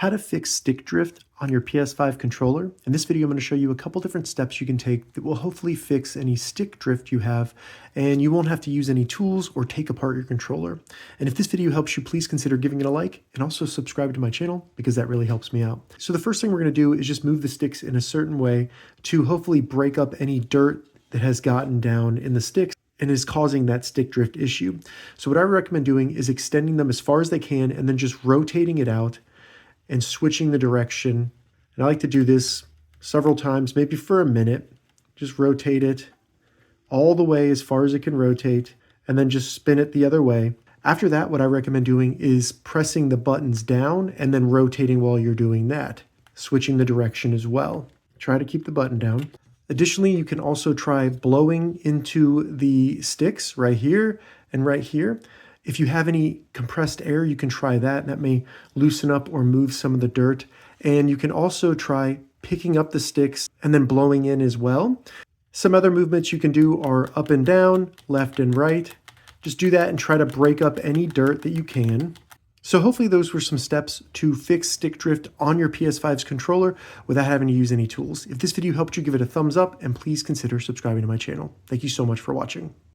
how to fix stick drift on your PS5 controller. In this video, I'm going to show you a couple different steps you can take that will hopefully fix any stick drift you have, and you won't have to use any tools or take apart your controller. And if this video helps you, please consider giving it a like and also subscribe to my channel because that really helps me out. So the first thing we're going to do is just move the sticks in a certain way to hopefully break up any dirt that has gotten down in the sticks and is causing that stick drift issue. So what I recommend doing is extending them as far as they can and then just rotating it out and switching the direction. And I like to do this several times, maybe for a minute. Just rotate it all the way as far as it can rotate, and then just spin it the other way. After that, what I recommend doing is pressing the buttons down and then rotating while you're doing that, switching the direction as well. Try to keep the button down. Additionally, you can also try blowing into the sticks right here and right here. If you have any compressed air, you can try that, and that may loosen up or move some of the dirt. And you can also try picking up the sticks and then blowing in as well. Some other movements you can do are up and down, left and right. Just do that and try to break up any dirt that you can. So hopefully those were some steps to fix stick drift on your PS5's controller without having to use any tools. If this video helped you, give it a thumbs up and please consider subscribing to my channel. Thank you so much for watching.